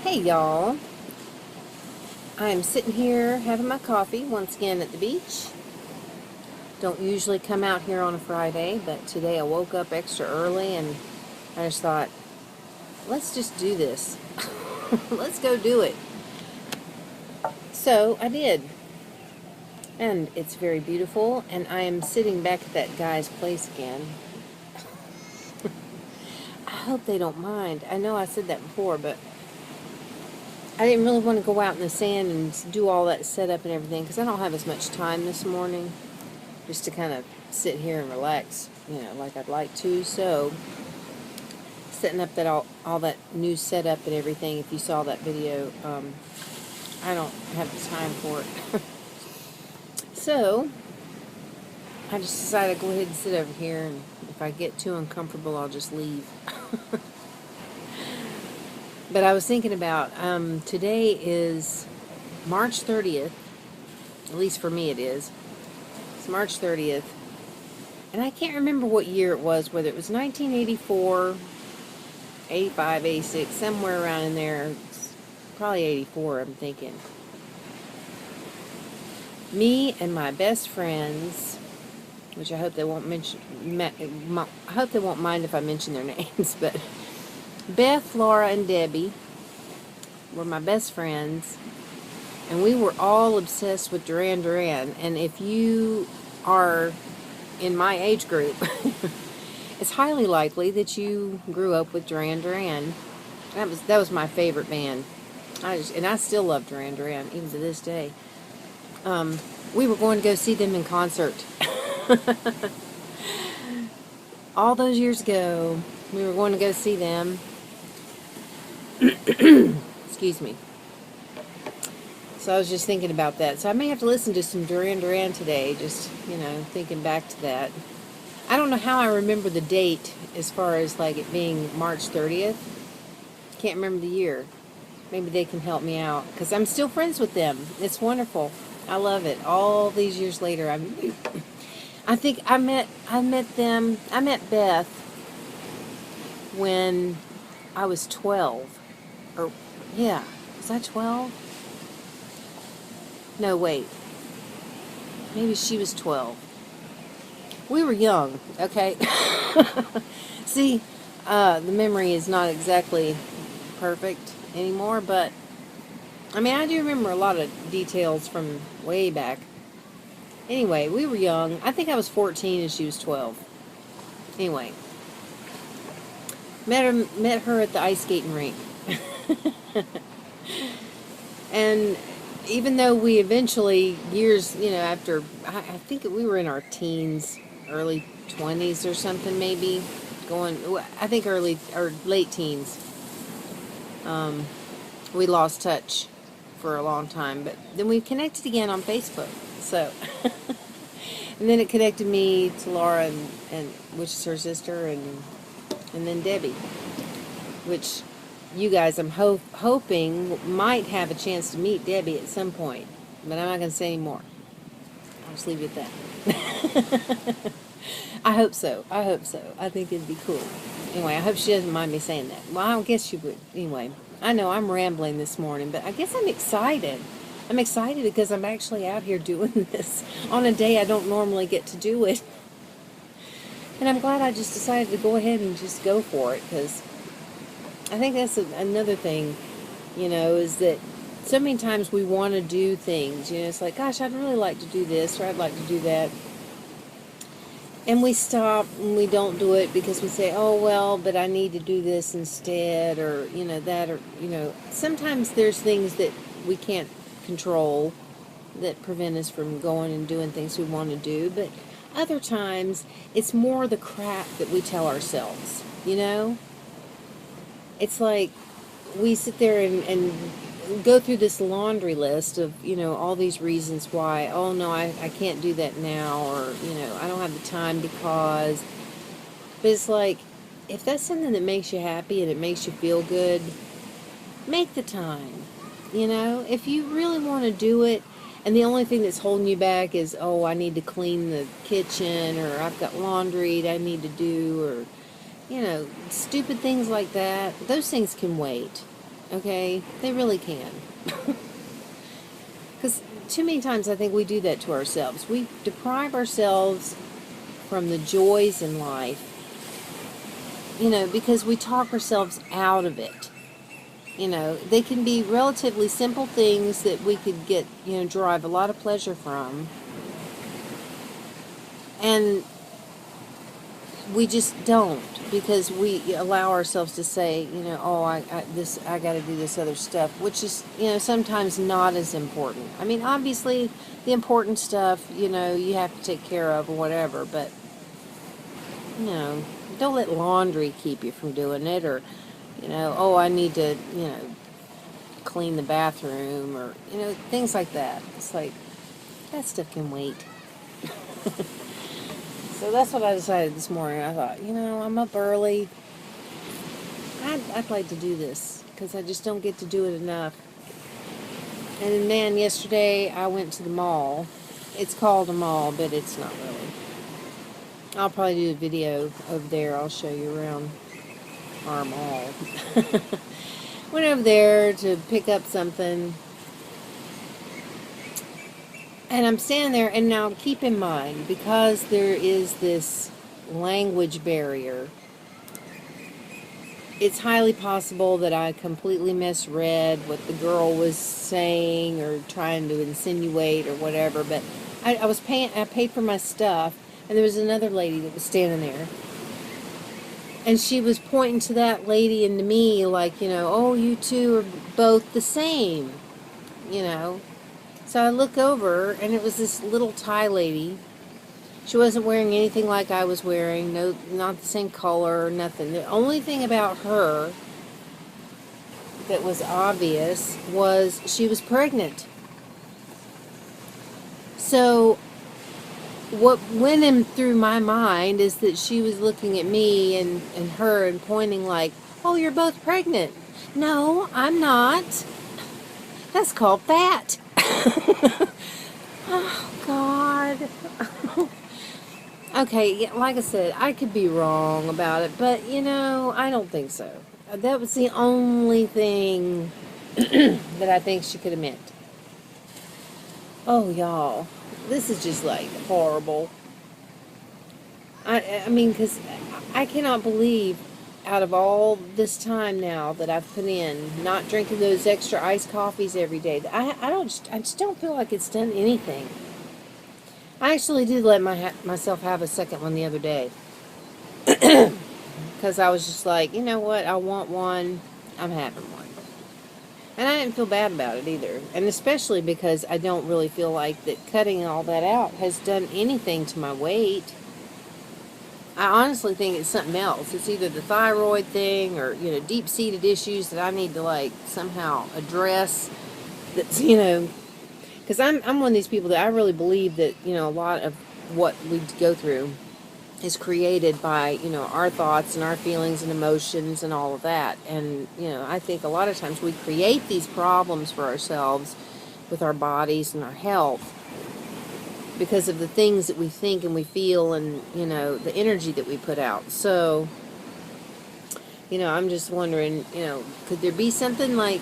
Hey y'all, I'm sitting here having my coffee once again at the beach. Don't usually come out here on a Friday, but today I woke up extra early and I just thought, let's just do this. Let's go do it. So I did, and it's very beautiful, and I am sitting back at that guy's place again. I hope they don't mind. I know I said that before, but I didn't really want to go out in the sand and do all that setup and everything because I don't have as much time this morning just to kind of sit here and relax, like I'd like to. So, setting up that all that new setup and everything, if you saw that video, I don't have the time for it. So, I just decided to go ahead and sit over here, and if I get too uncomfortable, I'll just leave. But I was thinking about, today is March 30th, at least for me it is. It's March 30th, and I can't remember what year it was, whether it was 1984, 85, 86, somewhere around in there. It's probably 84, I'm thinking. Me and my best friends, which I hope they won't I hope they won't mind if I mention their names, but Beth, Laura, and Debbie were my best friends, and we were all obsessed with Duran Duran. And if you are in my age group, it's highly likely that you grew up with Duran Duran. That was my favorite band. And I still love Duran Duran even to this day. We were going to go see them in concert. All those years ago, we were going to go see them. Excuse me. So I was just thinking about that. So I may have to listen to some Duran Duran today, just, thinking back to that. I don't know how I remember the date as far as like it being March 30th. Can't remember the year. Maybe they can help me out, because I'm still friends with them. It's wonderful. I love it. All these years later, I think I met Beth when I was 12. Or, yeah, was I 12? No, wait. Maybe she was 12. We were young, okay? See, the memory is not exactly perfect anymore, but I mean, I do remember a lot of details from way back. Anyway, we were young. I think I was 14 and she was 12. Anyway, met her at the ice skating rink. And even though we eventually, years, after, I think we were in our teens, early 20s or something, maybe, I think early or late teens, we lost touch for a long time, but then we connected again on Facebook. So, and then it connected me to Laura, and which is her sister, and then Debbie, which you guys, I'm hoping might have a chance to meet Debbie at some point, but I'm not going to say any more. I'll just leave it at that. I hope so. I think it'd be cool. Anyway, I hope she doesn't mind me saying that. Well, I guess she would. Anyway, I know I'm rambling this morning, but I guess I'm excited. I'm excited because I'm actually out here doing this on a day I don't normally get to do it. And I'm glad I just decided to go ahead and just go for it, because I think that's another thing, is that so many times we want to do things, it's like, gosh, I'd really like to do this, or I'd like to do that. And we stop and we don't do it because we say, oh, well, but I need to do this instead, or, that, or, sometimes there's things that we can't control that prevent us from going and doing things we want to do. But other times, it's more the crap that we tell ourselves, It's like we sit there and go through this laundry list of, all these reasons why, oh no, I can't do that now, or, I don't have the time because, but it's like, if that's something that makes you happy and it makes you feel good, make the time, if you really want to do it, and the only thing that's holding you back is, oh, I need to clean the kitchen, or I've got laundry that I need to do, or, stupid things like that, those things can wait. Okay? They really can. Because too many times I think we do that to ourselves. We deprive ourselves from the joys in life, because we talk ourselves out of it. They can be relatively simple things that we could get, derive a lot of pleasure from. And we just don't, because we allow ourselves to say, oh, I got to do this other stuff, which is, sometimes not as important. I mean, obviously, the important stuff, you have to take care of or whatever, but, don't let laundry keep you from doing it, or, oh, I need to, clean the bathroom, or, things like that. It's like, that stuff can wait. So that's what I decided this morning. I thought, I'm up early. I'd like to do this, because I just don't get to do it enough. And then, man, yesterday I went to the mall. It's called a mall, but it's not really. I'll probably do a video over there. I'll show you around our mall. Went over there to pick up something. And I'm standing there, and now keep in mind, because there is this language barrier, it's highly possible that I completely misread what the girl was saying or trying to insinuate or whatever, but I paid for my stuff, and there was another lady that was standing there, and she was pointing to that lady and to me like, oh, you two are both the same, So I look over, and it was this little Thai lady. She wasn't wearing anything like I was wearing. No, not the same color, nothing. The only thing about her that was obvious was she was pregnant. So what went in through my mind is that she was looking at me and her and pointing like, oh, you're both pregnant. No, I'm not. That's called fat. Oh, God. Okay, like I said, I could be wrong about it, but, I don't think so. That was the only thing that I think she could have meant. Oh, y'all, this is just, like, horrible. I mean, because I cannot believe, out of all this time now that I've put in, not drinking those extra iced coffees every day, I just don't feel like it's done anything. I actually did let myself have a second one the other day. Because I was just like, you know what, I want one, I'm having one. And I didn't feel bad about it either. And especially because I don't really feel like that cutting all that out has done anything to my weight. I honestly think it's something else. It's either the thyroid thing or, deep-seated issues that I need to, like, somehow address. That's, because I'm one of these people that I really believe that, a lot of what we go through is created by, our thoughts and our feelings and emotions and all of that. And, I think a lot of times we create these problems for ourselves with our bodies and our health because of the things that we think and we feel and, the energy that we put out. So, I'm just wondering, could there be something like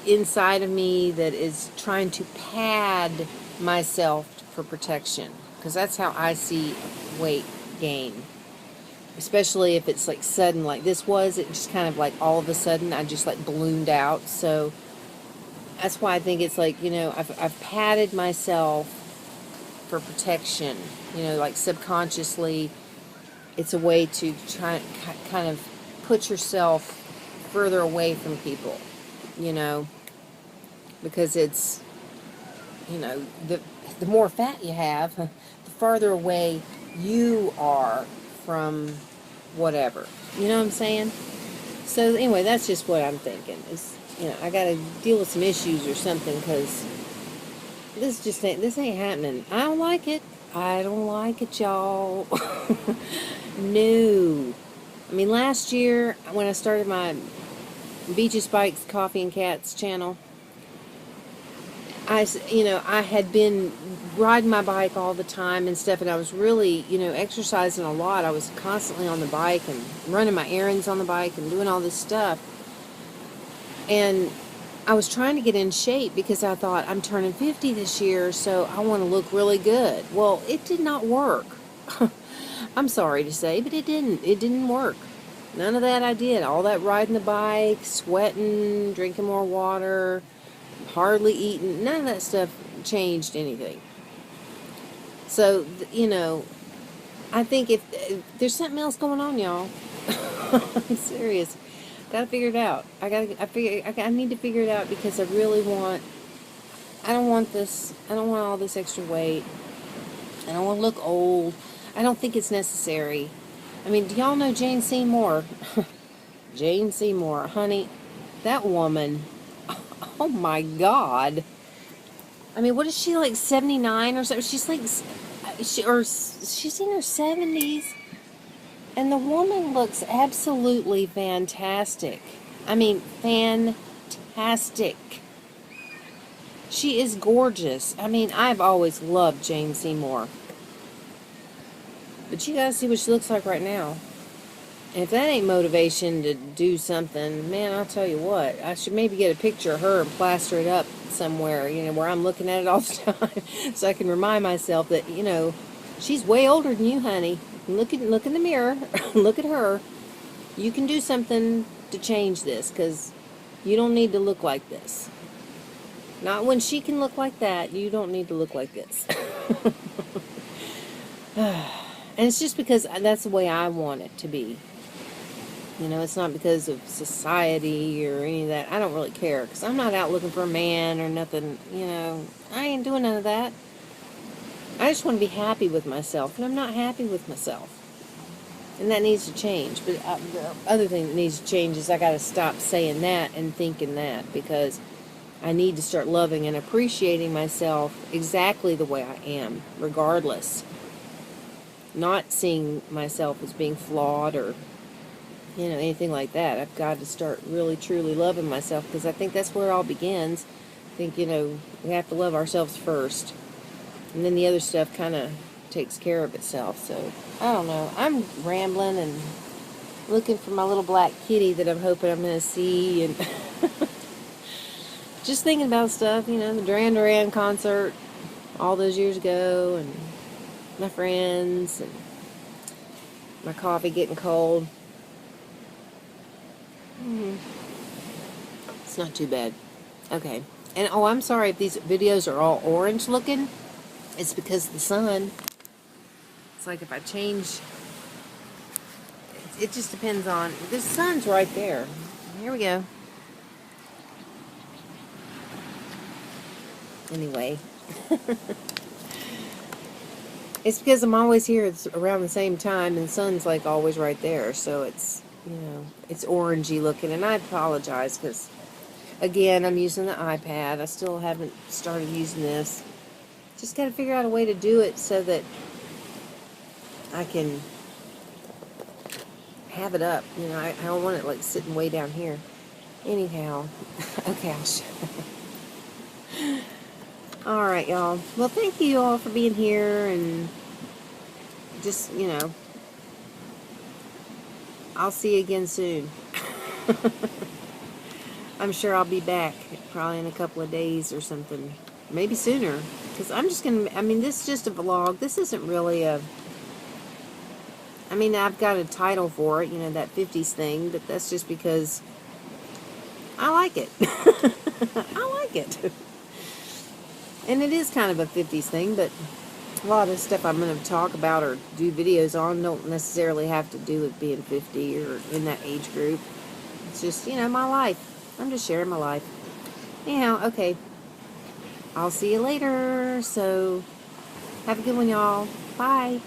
inside of me that is trying to pad myself for protection? Because that's how I see weight gain, especially if it's like sudden like this was. It just kind of like all of a sudden I just like ballooned out. So that's why I think it's like, I've padded myself for protection, like subconsciously. It's a way to try kind of put yourself further away from people, because it's, the more fat you have, the farther away you are from whatever. You know what I'm saying? So anyway, that's just what I'm thinking. Is, I got to deal with some issues or something, because this ain't happening. I don't like it. I don't like it, y'all. No. I mean, last year when I started my Beaches, Bikes, Coffee and Cats channel, I had been riding my bike all the time and stuff, and I was really, exercising a lot. I was constantly on the bike and running my errands on the bike and doing all this stuff. And I was trying to get in shape because I thought I'm turning 50 this year, so I want to look really good. Well, it did not work. I'm sorry to say, but it didn't. It didn't work. None of that I did. All that riding the bike, sweating, drinking more water, hardly eating, none of that stuff changed anything. So, you know, I think if there's something else going on, y'all. I'm serious. Gotta figure it out. I need to figure it out because I really want, I don't want this, I don't want all this extra weight. I don't want to look old. I don't think it's necessary. I mean, do y'all know Jane Seymour? Jane Seymour, honey, that woman, oh my God. I mean, what is she, like 79 or something? She's like, she's in her 70s. And the woman looks absolutely fantastic. I mean, fantastic. She is gorgeous. I mean, I've always loved Jane Seymour. But you gotta see what she looks like right now. And if that ain't motivation to do something, man, I'll tell you what. I should maybe get a picture of her and plaster it up somewhere, you know, where I'm looking at it all the time. So I can remind myself that, you know, she's way older than you, honey. Look in the mirror. Look at her. You can do something to change this, because you don't need to look like this. Not when she can look like that. You don't need to look like this. And it's just because that's the way I want it to be. You know, it's not because of society or any of that. I don't really care, because I'm not out looking for a man or nothing. You know, I ain't doing none of that. I just want to be happy with myself, and I'm not happy with myself. And that needs to change. But the other thing that needs to change is I got to stop saying that and thinking that, because I need to start loving and appreciating myself exactly the way I am, regardless. Not seeing myself as being flawed or, you know, anything like that. I've got to start really, truly loving myself, because I think that's where it all begins. I think, you know, we have to love ourselves first. And then the other stuff kind of takes care of itself. So, I don't know. I'm rambling and looking for my little black kitty that I'm hoping I'm going to see. And just thinking about stuff, you know, the Duran Duran concert all those years ago. And my friends. And my coffee getting cold. It's not too bad. Okay. And, oh, I'm sorry if these videos are all orange looking. It's because of the sun. It's like if I change, it just depends on, the sun's right there. Here we go. Anyway. It's because I'm always here. It's around the same time, and the sun's like always right there. So it's, you know, it's orangey looking. And I apologize because, again, I'm using the iPad. I still haven't started using this. Just got to figure out a way to do it so that I can have it up. You know, I don't want it like sitting way down here. Anyhow, okay, I'll show you. Alright, y'all. Well, thank you all for being here, and just, you know, I'll see you again soon. I'm sure I'll be back probably in a couple of days or something. Maybe sooner. Because I'm just going to, I mean, this is just a vlog. This isn't really a, I mean, I've got a title for it, you know, that 50's thing, but that's just because I like it. I like it. And it is kind of a 50's thing, but a lot of stuff I'm going to talk about or do videos on don't necessarily have to do with being 50 or in that age group. It's just, you know, my life. I'm just sharing my life. Anyhow, okay. I'll see you later. So, have a good one, y'all. Bye.